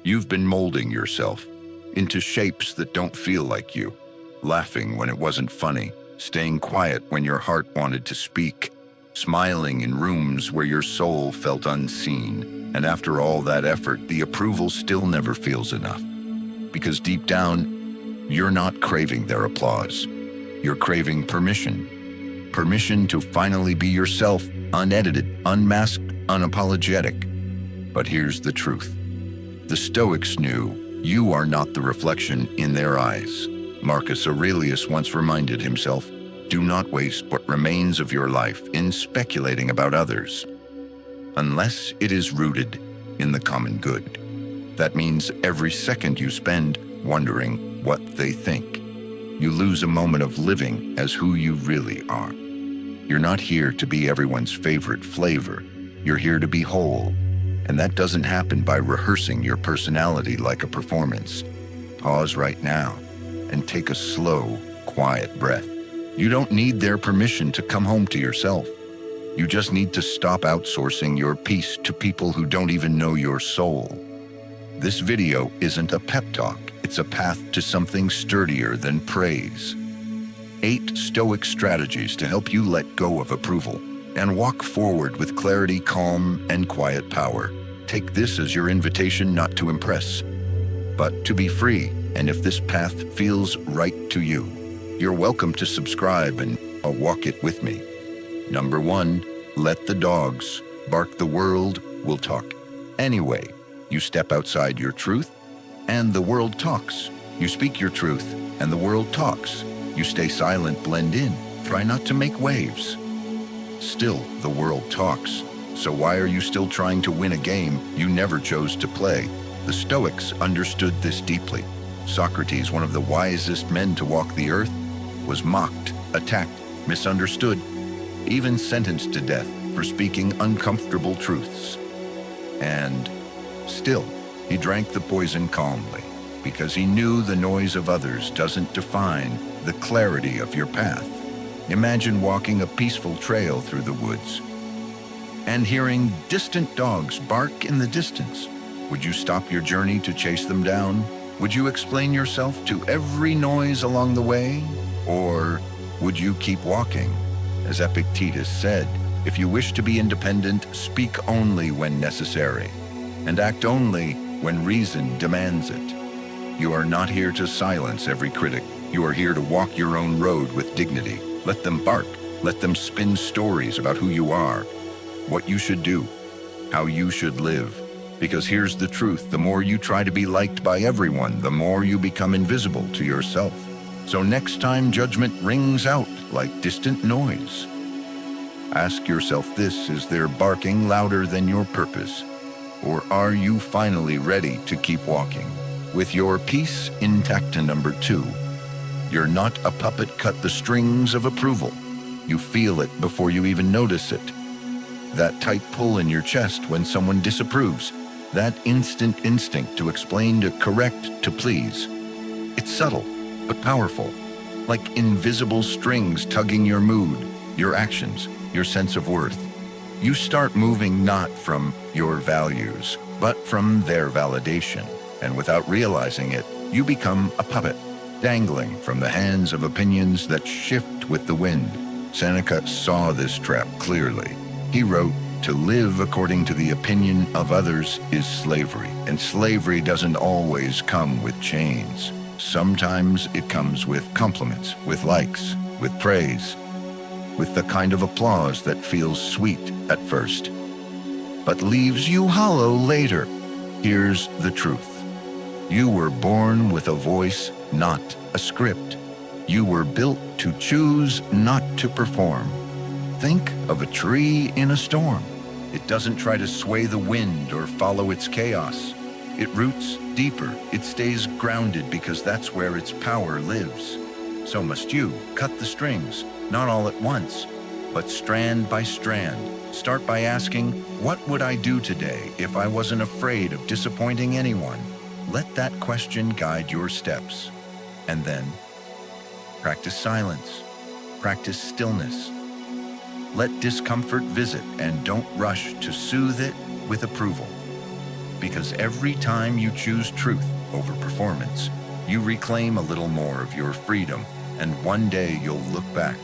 You've been molding yourself into shapes that don't feel like you, laughing when it wasn't funny, staying quiet when your heart wanted to speak, smiling in rooms where your soul felt unseen. And after all that effort, the approval still never feels enough. Because deep down, you're not craving their applause. You're craving permission. Permission to finally be yourself, unedited, unmasked, unapologetic. But here's the truth. The Stoics knew you are not the reflection in their eyes. Marcus Aurelius once reminded himself, do not waste what remains of your life in speculating about others, unless it is rooted in the common good. That means every second you spend wondering what they think, you lose a moment of living as who you really are. You're not here to be everyone's favorite flavor. You're here to be whole. And that doesn't happen by rehearsing your personality like a performance. Pause right now and take a slow, quiet breath. You don't need their permission to come home to yourself. You just need to stop outsourcing your peace to people who don't even know your soul. This video isn't a pep talk. It's a path to something sturdier than praise. 8 Stoic strategies to help you let go of approval and walk forward with clarity, calm, and quiet power. Take this as your invitation not to impress, but to be free. And if this path feels right to you, you're welcome to subscribe and walk it with me. Number 1, let the dogs bark. The world will talk. Anyway, you step outside your truth, and the world talks. You speak your truth, and the world talks. You stay silent, blend in, try not to make waves. Still, the world talks. So why are you still trying to win a game you never chose to play? The Stoics understood this deeply. Socrates, one of the wisest men to walk the earth, was mocked, attacked, misunderstood, even sentenced to death for speaking uncomfortable truths. And still, he drank the poison calmly, because he knew the noise of others doesn't define the clarity of your path. Imagine walking a peaceful trail through the woods and hearing distant dogs bark in the distance. Would you stop your journey to chase them down? Would you explain yourself to every noise along the way? Or would you keep walking? As Epictetus said, if you wish to be independent, speak only when necessary, and act only when reason demands it. You are not here to silence every critic. You are here to walk your own road with dignity. Let them bark. Let them spin stories about who you are, what you should do, how you should live. Because here's the truth, the more you try to be liked by everyone, the more you become invisible to yourself. So next time judgment rings out like distant noise, ask yourself this, is their barking louder than your purpose? Or are you finally ready to keep walking with your peace intact? And number 2, you're not a puppet. Cut the strings of approval. You feel it before you even notice it. That tight pull in your chest when someone disapproves, that instant instinct to explain, to correct, to please. It's subtle, but powerful, like invisible strings tugging your mood, your actions, your sense of worth. You start moving not from your values, but from their validation. And without realizing it, you become a puppet, dangling from the hands of opinions that shift with the wind. Seneca saw this trap clearly. He wrote, to live according to the opinion of others is slavery, and slavery doesn't always come with chains. Sometimes it comes with compliments, with likes, with praise, with the kind of applause that feels sweet at first, but leaves you hollow later. Here's the truth. You were born with a voice, not a script. You were built to choose, not to perform. Think of a tree in a storm. It doesn't try to sway the wind or follow its chaos. It roots deeper. It stays grounded because that's where its power lives. So must you. Cut the strings, not all at once, but strand by strand. Start by asking, what would I do today if I wasn't afraid of disappointing anyone? Let that question guide your steps. And then, practice silence. Practice stillness. Let discomfort visit and don't rush to soothe it with approval. Because every time you choose truth over performance, you reclaim a little more of your freedom, and one day you'll look back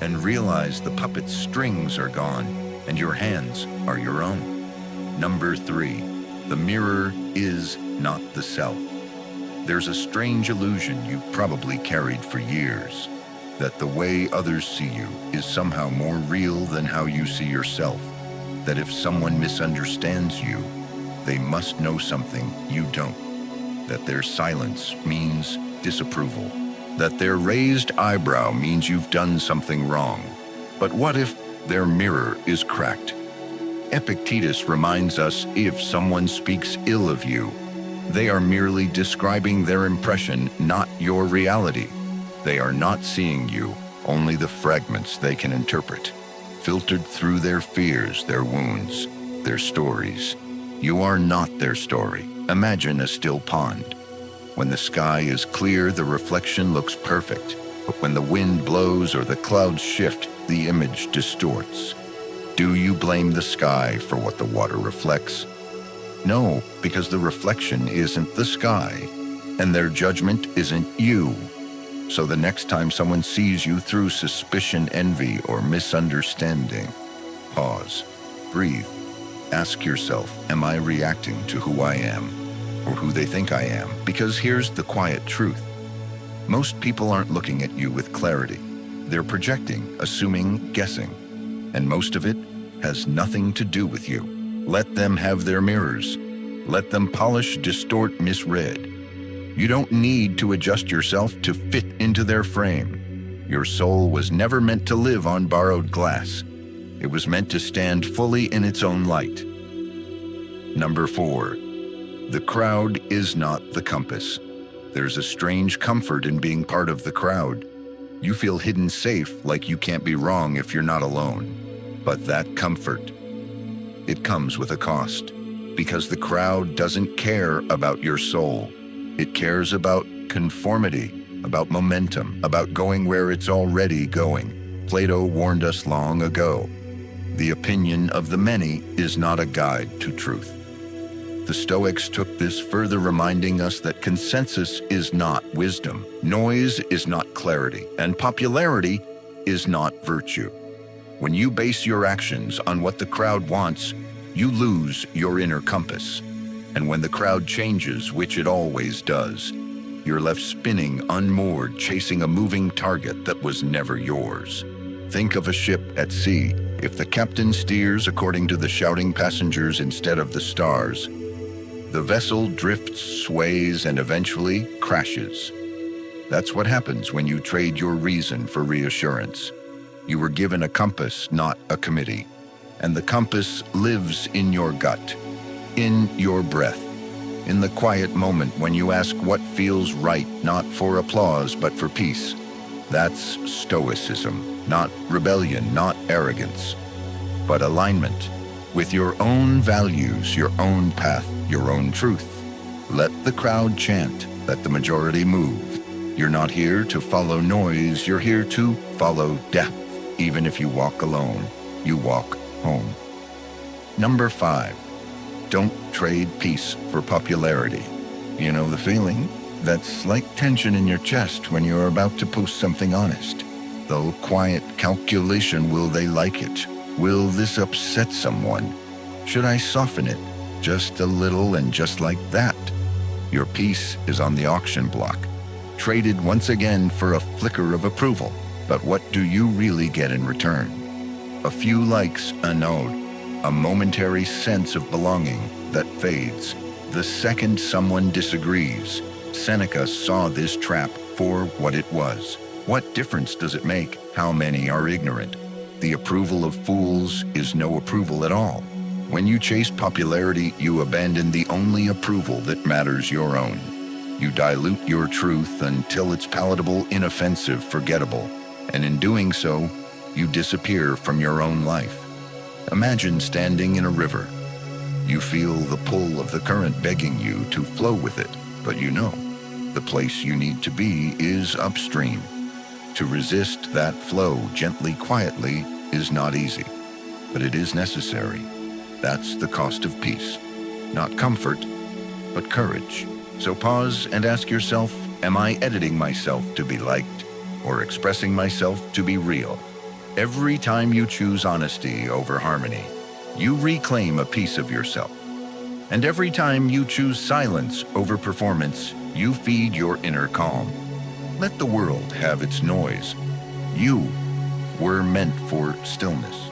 and realize the puppet's strings are gone and your hands are your own. Number 3, the mirror is not the self. There's a strange illusion you've probably carried for years, that the way others see you is somehow more real than how you see yourself. That if someone misunderstands you, they must know something you don't. That their silence means disapproval. That their raised eyebrow means you've done something wrong. But what if their mirror is cracked? Epictetus reminds us, if someone speaks ill of you, they are merely describing their impression, not your reality. They are not seeing you, only the fragments they can interpret, filtered through their fears, their wounds, their stories. You are not their story. Imagine a still pond. When the sky is clear, the reflection looks perfect. But when the wind blows or the clouds shift, the image distorts. Do you blame the sky for what the water reflects? No, because the reflection isn't the sky, and their judgment isn't you. So the next time someone sees you through suspicion, envy, or misunderstanding, pause, breathe, ask yourself, am I reacting to who I am or who they think I am? Because here's the quiet truth. Most people aren't looking at you with clarity. They're projecting, assuming, guessing. And most of it has nothing to do with you. Let them have their mirrors. Let them polish, distort, misread. You don't need to adjust yourself to fit into their frame. Your soul was never meant to live on borrowed glass. It was meant to stand fully in its own light. Number 4, the crowd is not the compass. There's a strange comfort in being part of the crowd. You feel hidden safe, like you can't be wrong if you're not alone. But that comfort, it comes with a cost. Because the crowd doesn't care about your soul. It cares about conformity, about momentum, about going where it's already going. Plato warned us long ago. The opinion of the many is not a guide to truth. The Stoics took this further, reminding us that consensus is not wisdom, noise is not clarity, and popularity is not virtue. When you base your actions on what the crowd wants, you lose your inner compass. And when the crowd changes, which it always does, you're left spinning, unmoored, chasing a moving target that was never yours. Think of a ship at sea. If the captain steers according to the shouting passengers instead of the stars, the vessel drifts, sways, and eventually crashes. That's what happens when you trade your reason for reassurance. You were given a compass, not a committee. And the compass lives in your gut, in your breath, in the quiet moment when you ask what feels right, not for applause, but for peace. That's Stoicism, not rebellion, not arrogance, but alignment with your own values, your own path, your own truth. Let the crowd chant, let the majority move. You're not here to follow noise, you're here to follow depth. Even if you walk alone, you walk home. Number 5, don't trade peace for popularity. You know the feeling? That slight tension in your chest when you're about to post something honest. Though quiet calculation, will they like it? Will this upset someone? Should I soften it just a little, and just like that, your peace is on the auction block, traded once again for a flicker of approval. But what do you really get in return? A few likes, a nod, a momentary sense of belonging that fades the second someone disagrees. Seneca saw this trap for what it was. What difference does it make how many are ignorant? The approval of fools is no approval at all. When you chase popularity, you abandon the only approval that matters, your own. You dilute your truth until it's palatable, inoffensive, forgettable. And in doing so, you disappear from your own life. Imagine standing in a river. You feel the pull of the current begging you to flow with it, but you know, the place you need to be is upstream. To resist that flow gently, quietly, is not easy, but it is necessary. That's the cost of peace. not comfort, but courage. So pause and ask yourself, am I editing myself to be liked or expressing myself to be real? Every time you choose honesty over harmony, you reclaim a piece of yourself. And every time you choose silence over performance, you feed your inner calm. Let the world have its noise. You were meant for stillness.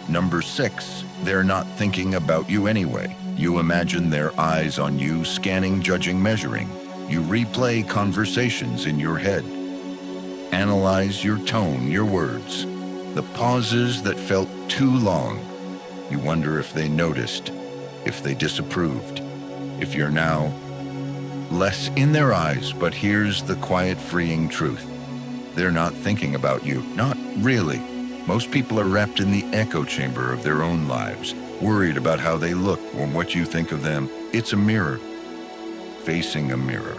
Number 6, they're not thinking about you anyway. You imagine their eyes on you, scanning, judging, measuring. You replay conversations in your head. Analyze your tone, your words, the pauses that felt too long. You wonder if they noticed, if they disapproved, if you're now less in their eyes. But here's the quiet, freeing truth. They're not thinking about you. Not really. Most people are wrapped in the echo chamber of their own lives, worried about how they look or what you think of them. It's a mirror, facing a mirror,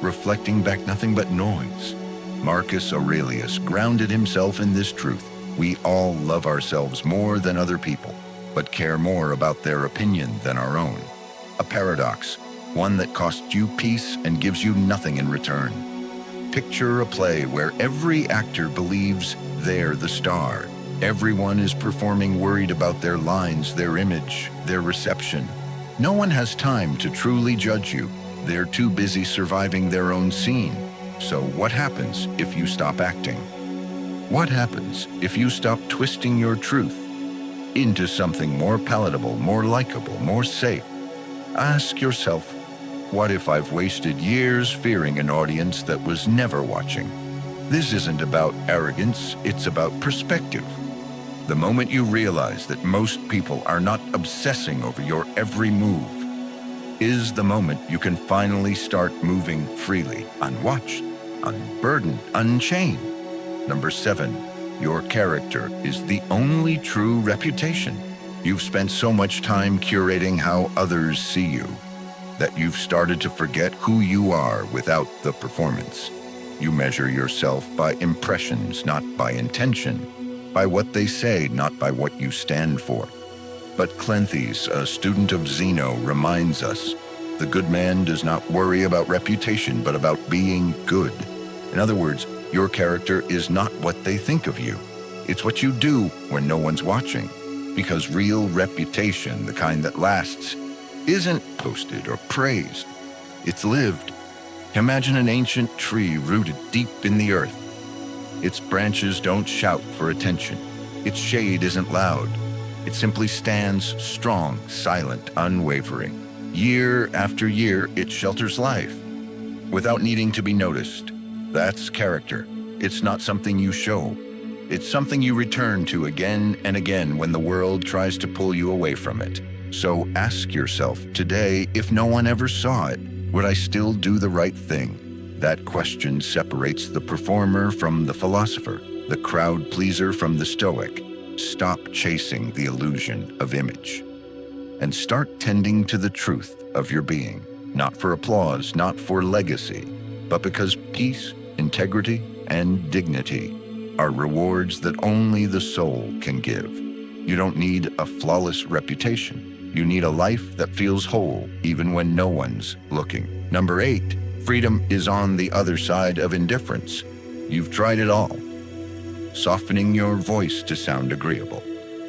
reflecting back nothing but noise. Marcus Aurelius grounded himself in this truth. We all love ourselves more than other people, but care more about their opinion than our own. A paradox, one that costs you peace and gives you nothing in return. Picture a play where every actor believes they're the star. Everyone is performing worried about their lines, their image, their reception. No one has time to truly judge you. They're too busy surviving their own scene. So what happens if you stop acting? What happens if you stop twisting your truth into something more palatable, more likable, more safe? Ask yourself, what if I've wasted years fearing an audience that was never watching? This isn't about arrogance, it's about perspective. The moment you realize that most people are not obsessing over your every move is the moment you can finally start moving freely, unwatched, unburdened, unchained. Number 7, your character is the only true reputation. You've spent so much time curating how others see you that you've started to forget who you are without the performance. You measure yourself by impressions, not by intention, by what they say, not by what you stand for. But Cleanthes, a student of Zeno, reminds us, the good man does not worry about reputation, but about being good. In other words, your character is not what they think of you. It's what you do when no one's watching. Because real reputation, the kind that lasts, isn't posted or praised. It's lived. Imagine an ancient tree rooted deep in the earth. Its branches don't shout for attention. Its shade isn't loud. It simply stands strong, silent, unwavering. Year after year, it shelters life without needing to be noticed. That's character. It's not something you show. It's something you return to again and again when the world tries to pull you away from it. So ask yourself today, if no one ever saw it, would I still do the right thing? That question separates the performer from the philosopher, the crowd pleaser from the Stoic. Stop chasing the illusion of image and start tending to the truth of your being, not for applause, not for legacy, but because peace, integrity, and dignity are rewards that only the soul can give. You don't need a flawless reputation. You need a life that feels whole even when no one's looking. Number 8, freedom is on the other side of indifference. You've tried it all. Softening your voice to sound agreeable,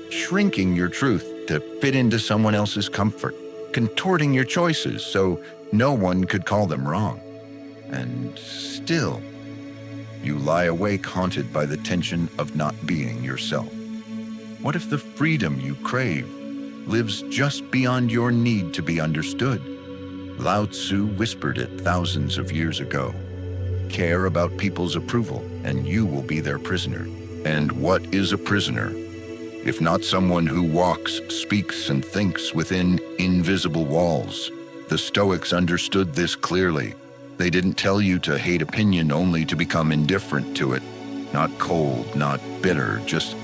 shrinking your truth to fit into someone else's comfort, contorting your choices so no one could call them wrong. And still, you lie awake haunted by the tension of not being yourself. What if the freedom you crave lives just beyond your need to be understood? Lao Tzu whispered it thousands of years ago. Care about people's approval, and you will be their prisoner. And what is a prisoner, if not someone who walks, speaks, and thinks within invisible walls? The Stoics understood this clearly. They didn't tell you to hate opinion only to become indifferent to it. Not cold, not bitter, just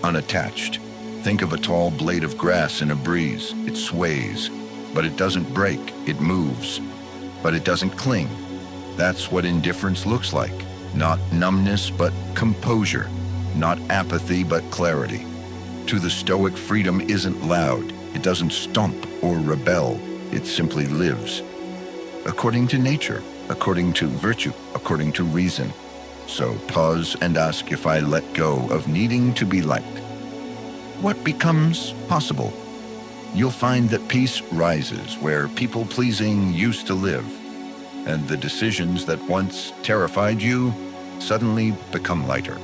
unattached. Think of a tall blade of grass in a breeze. It sways, but it doesn't break. It moves, but it doesn't cling. That's what indifference looks like. Not numbness, but composure. Not apathy, but clarity. To the Stoic, freedom isn't loud. It doesn't stomp. or rebel. It simply lives. According to nature, according to virtue, according to reason. So pause and ask, if I let go of needing to be liked, what becomes possible? You'll find that peace rises where people-pleasing used to live, and the decisions that once terrified you suddenly become lighter,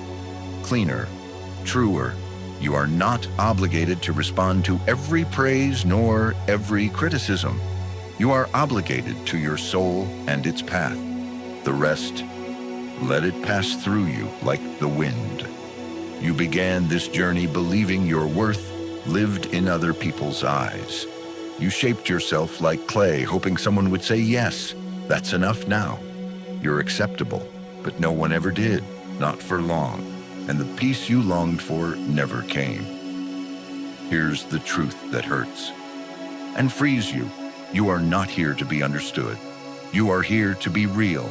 cleaner, truer. You are not obligated to respond to every praise nor every criticism. You are obligated to your soul and its path. The rest, let it pass through you like the wind. You began this journey believing your worth lived in other people's eyes. You shaped yourself like clay, hoping someone would say, yes, that's enough now. You're acceptable, but no one ever did, not for long, and the peace you longed for never came. Here's the truth that hurts and frees you. You are not here to be understood. You are here to be real,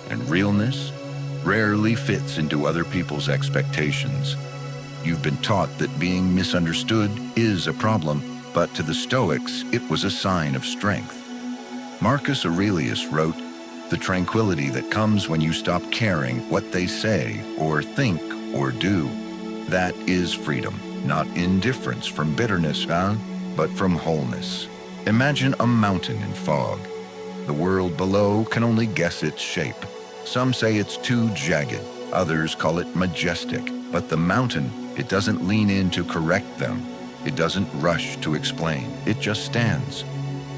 and realness rarely fits into other people's expectations. You've been taught that being misunderstood is a problem, but to the Stoics, it was a sign of strength. Marcus Aurelius wrote, "The tranquility that comes when you stop caring what they say or think or do, that is freedom, not indifference from bitterness, but from wholeness." Imagine a mountain in fog. The world below can only guess its shape. Some say it's too jagged, others call it majestic, but the mountain, it doesn't lean in to correct them. It doesn't rush to explain. It just stands,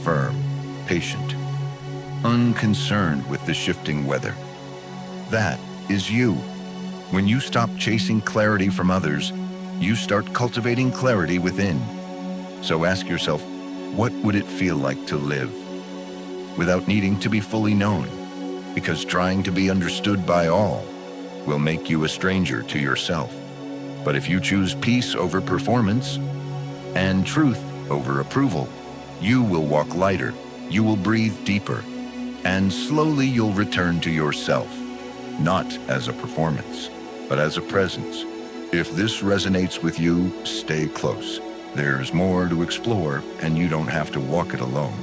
firm, patient, unconcerned with the shifting weather. That is you. When you stop chasing clarity from others, you start cultivating clarity within. So ask yourself, what would it feel like to live without needing to be fully known? Because trying to be understood by all will make you a stranger to yourself. But if you choose peace over performance and truth over approval, you will walk lighter, you will breathe deeper, and slowly you'll return to yourself, not as a performance, but as a presence. If this resonates with you, stay close. There's more to explore, and you don't have to walk it alone.